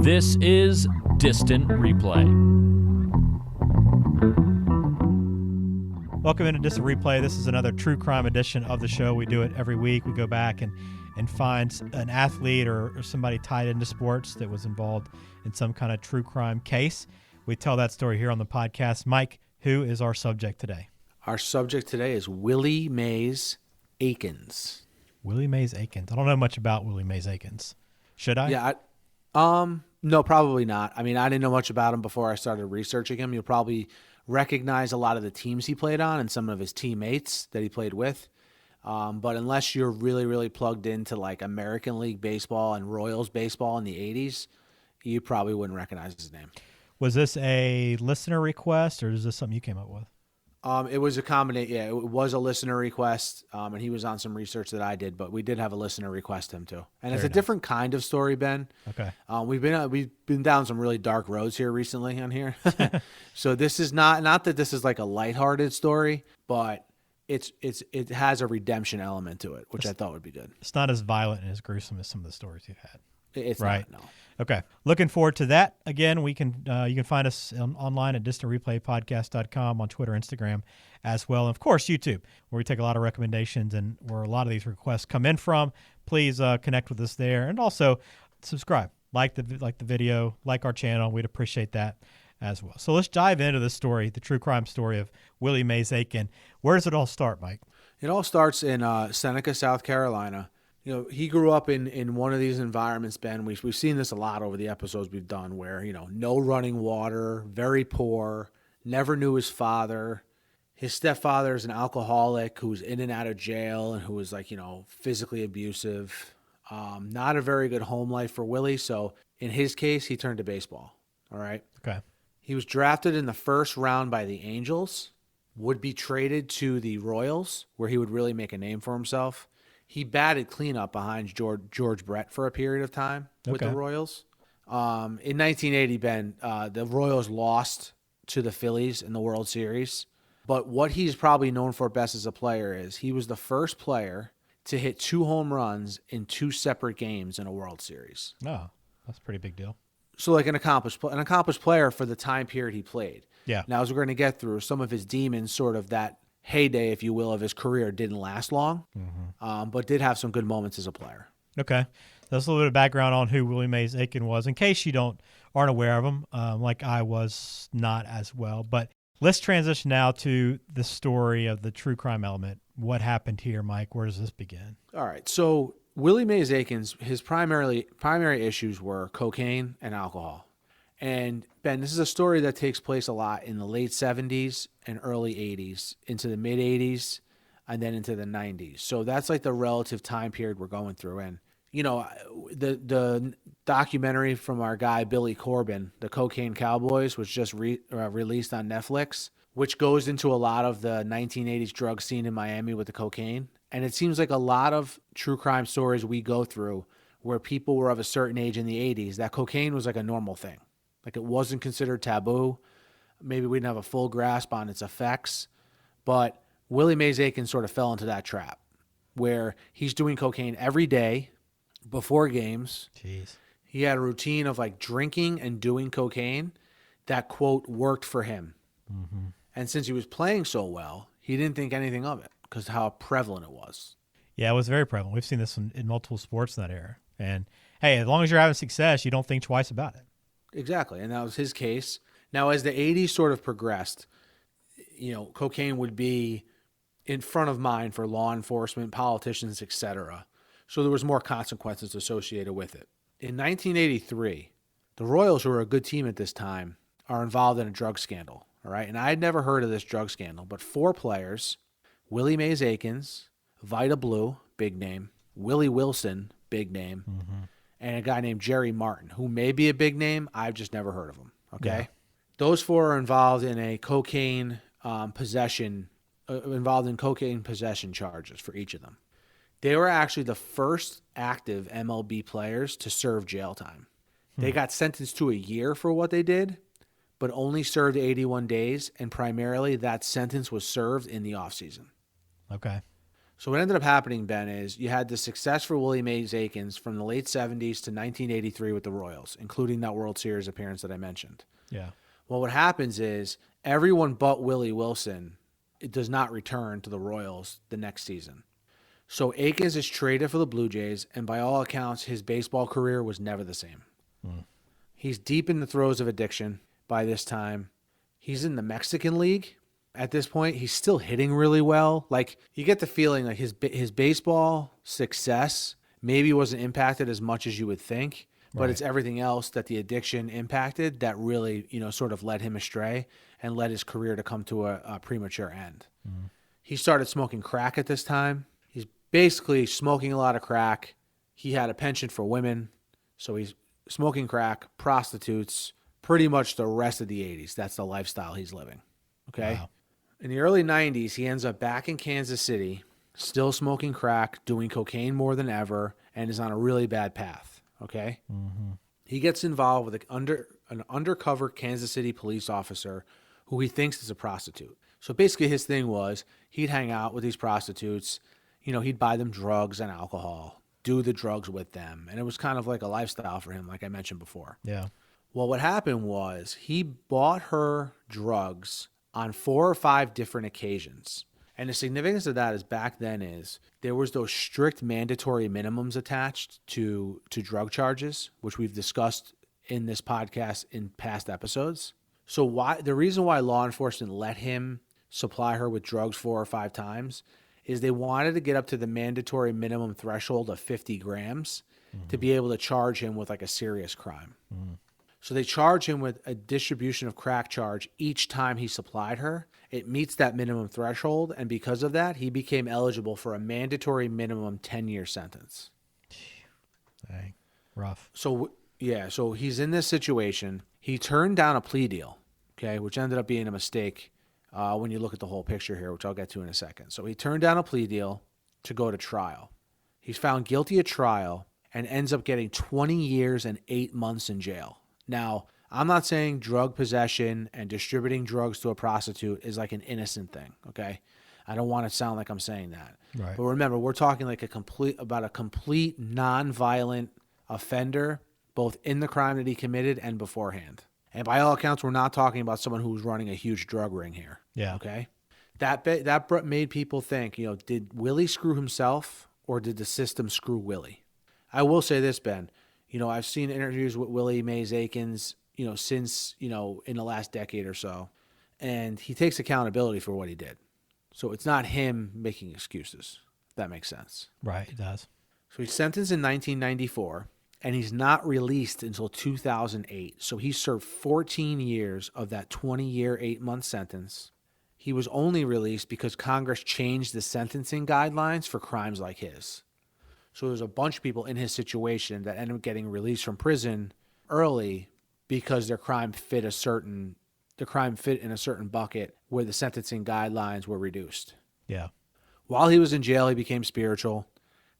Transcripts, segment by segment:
This is Distant Replay. Welcome into Distant Replay. This is another true crime edition of the show. We do it every week. We go back and find an athlete or somebody tied into sports that was involved in some kind of true crime case. We tell that story here on the podcast. Mike, who is our subject today? Our subject today is Willie Mays Aikens. Willie Mays Aikens. I don't know much about Willie Mays Aikens. Should I? Yeah, no, probably not. I mean, I didn't know much about him before I started researching him. You'll probably recognize a lot of the teams he played on and some of his teammates that he played with. But unless you're really, really plugged into like American League Baseball and Royals Baseball in the 80s, you probably wouldn't recognize his name. Was this a listener request or is this something you came up with? It was a combination. Yeah, it was a listener request, and he was on some research that I did, but we did have a listener request him too. And it's a different kind of story, Ben. Okay. We've been down some really dark roads here recently on here. So this is not that this is like a lighthearted story, but it has a redemption element to it, which I thought would be good. It's not as violent and as gruesome as some of the stories you've had. It's right. Not, no. Okay. Looking forward to that. Again, you can find us online at distantreplaypodcast.com, on Twitter, Instagram as well. And of course, YouTube, where we take a lot of recommendations and where a lot of these requests come in from. Please connect with us there and also subscribe, like the video, like our channel. We'd appreciate that as well. So let's dive into this story, the true crime story of Willie Mays Aikens. Where does it all start, Mike? It all starts in Seneca, South Carolina. You know, he grew up in one of these environments, Ben. We've seen this a lot over the episodes we've done where, you know, no running water, very poor, never knew his father. His stepfather is an alcoholic who's in and out of jail and who was like, you know, physically abusive. Not a very good home life for Willie. So in his case, he turned to baseball. All right. Okay. He was drafted in the first round by the Angels, would be traded to the Royals, where he would really make a name for himself. He batted cleanup behind George Brett for a period of time with the Royals. In 1980, Ben, the Royals lost to the Phillies in the World Series. But what he's probably known for best as a player is he was the first player to hit 2 home runs in 2 separate games in a World Series. Oh, that's a pretty big deal. So like an accomplished player for the time period he played. Yeah. Now, as we're going to get through, some of his demons, sort of that heyday, if you will, of his career didn't last long, but did have some good moments as a player. Okay. That's a little bit of background on who Willie Mays Aikens was, in case you aren't aware of him, like I was not as well. But let's transition now to the story of the true crime element. What happened here, Mike? Where does this begin? All right. So Willie Mays Aikens, his primary issues were cocaine and alcohol. And Ben, this is a story that takes place a lot in the late 70s and early 80s, into the mid 80s, and then into the 90s. So that's like the relative time period we're going through. And, you know, the documentary from our guy, Billy Corbin, The Cocaine Cowboys, was just released on Netflix, which goes into a lot of the 1980s drug scene in Miami with the cocaine. And it seems like a lot of true crime stories we go through where people were of a certain age in the 80s, that cocaine was like a normal thing. Like it wasn't considered taboo. Maybe we didn't have a full grasp on its effects. But Willie Mays Aikens sort of fell into that trap where he's doing cocaine every day before games. Jeez. He had a routine of like drinking and doing cocaine that, quote, worked for him. Mm-hmm. And since he was playing so well, he didn't think anything of it because how prevalent it was. Yeah, it was very prevalent. We've seen this in multiple sports in that era. And, hey, as long as you're having success, you don't think twice about it. Exactly, and that was his case. Now, as the 80s sort of progressed, you know, cocaine would be in front of mind for law enforcement, politicians, etc. So there was more consequences associated with it. In 1983, the Royals, who were a good team at this time, are involved in a drug scandal, all right? And I had never heard of this drug scandal, but 4 players, Willie Mays Aikens, Vida Blue, big name, Willie Wilson, big name, and a guy named Jerry Martin, who may be a big name. I've just never heard of him. Okay. Yeah. Those 4 are involved in a cocaine possession charges for each of them. They were actually the first active MLB players to serve jail time. They got sentenced to a year for what they did, but only served 81 days. And primarily that sentence was served in the off season. Okay. So what ended up happening, Ben, is you had the success for Willie Mays Aikens from the late 70s to 1983 with the Royals, including that World Series appearance that I mentioned. Yeah. Well, what happens is everyone but Willie Wilson does not return to the Royals the next season. So Aikens is traded for the Blue Jays, and by all accounts, his baseball career was never the same. He's deep in the throes of addiction by this time. He's in the Mexican League. At this point, he's still hitting really well. Like, you get the feeling like his baseball success maybe wasn't impacted as much as you would think, but it's everything else that the addiction impacted that really, sort of led him astray and led his career to come to a premature end. He started smoking crack at this time. He's basically smoking a lot of crack. He had a penchant for women, so he's smoking crack, prostitutes, pretty much the rest of the 80s. That's the lifestyle he's living. Okay? Wow. In the early 90s, he ends up back in Kansas City, still smoking crack, doing cocaine more than ever, and is on a really bad path. Okay? He gets involved with an undercover Kansas City police officer who he thinks is a prostitute. So basically his thing was he'd hang out with these prostitutes, he'd buy them drugs and alcohol, do the drugs with them. And it was kind of like a lifestyle for him, like I mentioned before. Yeah. Well, what happened was he bought her drugs on 4 or 5 different occasions. And the significance of that is back then is there was those strict mandatory minimums attached to drug charges, which we've discussed in this podcast in past episodes. So the reason why law enforcement let him supply her with drugs 4 or 5 times is they wanted to get up to the mandatory minimum threshold of 50 grams to be able to charge him with like a serious crime. So they charge him with a distribution of crack charge each time he supplied her. It meets that minimum threshold, and because of that, he became eligible for a mandatory minimum 10-year sentence. Dang. Rough. So he's in this situation. He turned down a plea deal, okay, which ended up being a mistake when you look at the whole picture here, which I'll get to in a second. So he turned down a plea deal to go to trial. He's found guilty at trial and ends up getting 20 years and 8 months in jail. Now, I'm not saying drug possession and distributing drugs to a prostitute is like an innocent thing, okay? I don't want to sound like I'm saying that. Right. But remember, we're talking like about a complete non-violent offender, both in the crime that he committed and beforehand. And by all accounts, we're not talking about someone who's running a huge drug ring here. Yeah. Okay? That made people think, did Willie screw himself or did the system screw Willie? I will say this, Ben. I've seen interviews with Willie Mays Aikens, since, in the last decade or so, and he takes accountability for what he did. So it's not him making excuses, if that makes sense. Right, it does. So he's sentenced in 1994, and he's not released until 2008. So he served 14 years of that 20-year, 8-month sentence. He was only released because Congress changed the sentencing guidelines for crimes like his. So there's a bunch of people in his situation that end up getting released from prison early because their crime fit in a certain bucket where the sentencing guidelines were reduced. Yeah. While he was in jail, he became spiritual.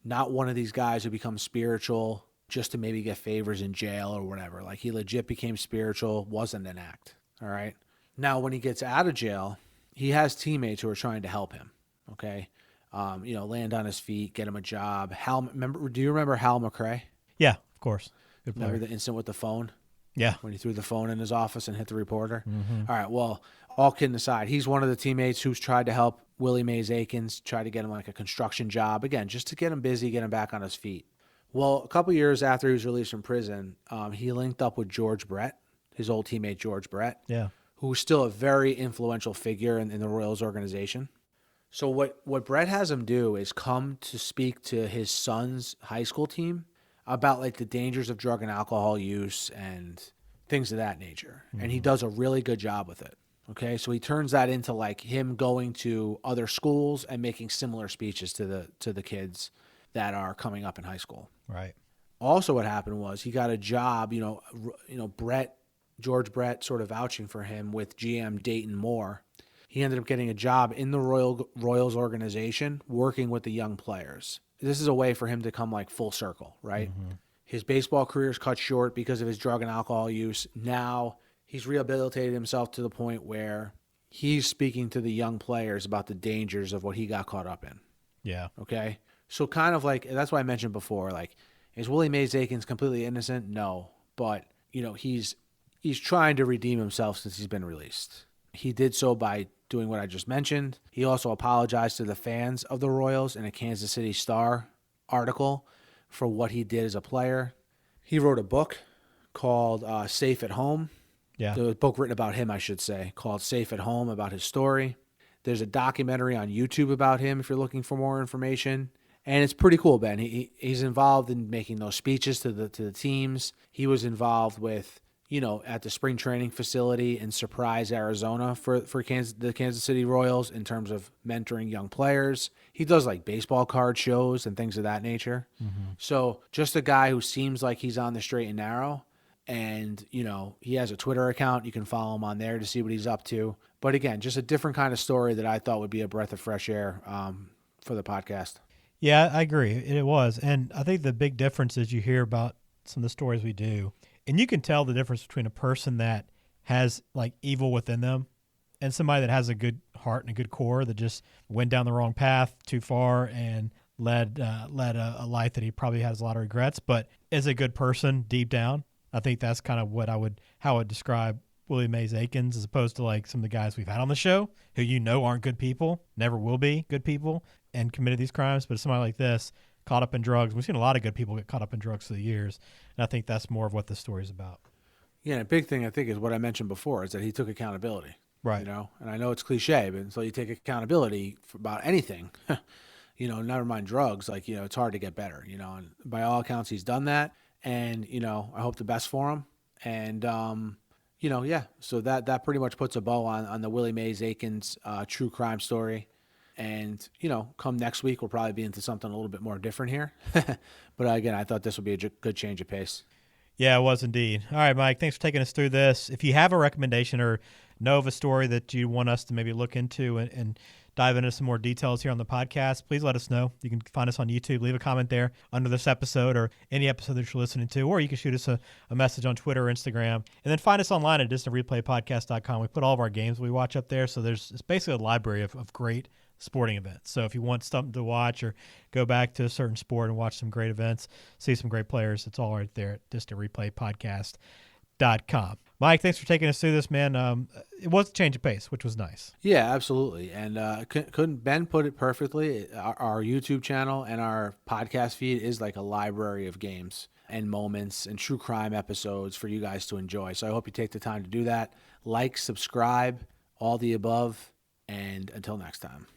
Not one of these guys who become spiritual just to maybe get favors in jail or whatever. Like, he legit became spiritual, wasn't an act. All right. Now, when he gets out of jail, he has teammates who are trying to help him. Okay. Land on his feet, get him a job. Do you remember Hal McRae? Yeah, of course. Good player. Remember the incident with the phone? Yeah. When he threw the phone in his office and hit the reporter? Mm-hmm. All right, well, all kidding aside, he's one of the teammates who's tried to help Willie Mays Aikens, try to get him like a construction job, again, just to get him busy, get him back on his feet. Well, a couple years after he was released from prison, he linked up with George Brett, his old teammate George Brett, who was still a very influential figure in the Royals organization. So what Brett has him do is come to speak to his son's high school team about like the dangers of drug and alcohol use and things of that nature. Mm-hmm. And he does a really good job with it. Okay. So he turns that into like him going to other schools and making similar speeches to the kids that are coming up in high school. Right. Also what happened was he got a job, George Brett sort of vouching for him with GM Dayton Moore. He ended up getting a job in the Royals organization working with the young players. This is a way for him to come like full circle, right? Mm-hmm. His baseball career is cut short because of his drug and alcohol use. Now he's rehabilitated himself to the point where he's speaking to the young players about the dangers of what he got caught up in. Yeah. Okay. So kind of like, that's why I mentioned before, like, is Willie Mays Aikens completely innocent? No. But, he's trying to redeem himself since he's been released. He did so by doing what I just mentioned. He also apologized to the fans of the Royals in a Kansas City Star article for what he did as a player. He wrote a book called Safe at Home. Yeah. The book written about him, I should say, called Safe at Home, about his story. There's a documentary on YouTube about him if you're looking for more information. And it's pretty cool, Ben. He's involved in making those speeches to the teams. He was involved with, at the spring training facility in Surprise, Arizona for the Kansas City Royals in terms of mentoring young players. He does like baseball card shows and things of that nature. Mm-hmm. So just a guy who seems like he's on the straight and narrow. And, he has a Twitter account. You can follow him on there to see what he's up to. But again, just a different kind of story that I thought would be a breath of fresh air for the podcast. Yeah, I agree. It was. And I think the big difference is you hear about some of the stories we do, and you can tell the difference between a person that has like evil within them and somebody that has a good heart and a good core that just went down the wrong path too far and led a life that he probably has a lot of regrets, but is a good person deep down. I think that's kind of how I would describe Willie Mays Aikens, as opposed to like some of the guys we've had on the show who aren't good people, never will be good people, and committed these crimes. But somebody like this caught up in drugs. We've seen a lot of good people get caught up in drugs through the years, and I think that's more of what this story is about. Yeah, and a big thing I think is what I mentioned before, is that he took accountability. Right. And I know it's cliche, but until you take accountability for about anything, never mind drugs, like, it's hard to get better, and by all accounts he's done that. And, I hope the best for him. And, so that pretty much puts a bow on the Willie Mays Aikens true crime story. And, come next week, we'll probably be into something a little bit more different here. But again, I thought this would be a good change of pace. Yeah, it was indeed. All right, Mike, thanks for taking us through this. If you have a recommendation or know of a story that you want us to maybe look into and dive into some more details here on the podcast, please let us know. You can find us on YouTube. Leave a comment there under this episode or any episode that you're listening to, or you can shoot us a message on Twitter or Instagram. And then find us online at distantreplaypodcast.com. We put all of our games we watch up there, so it's basically a library of great sporting events. So if you want something to watch or go back to a certain sport and watch some great events, see some great players, it's all right there at distantreplaypodcast.com. Mike, thanks for taking us through this, man. It was a change of pace, which was nice. Yeah, absolutely. And couldn't Ben put it perfectly? Our YouTube channel and our podcast feed is like a library of games and moments and true crime episodes for you guys to enjoy. So I hope you take the time to do that. Like, subscribe, all the above, and until next time.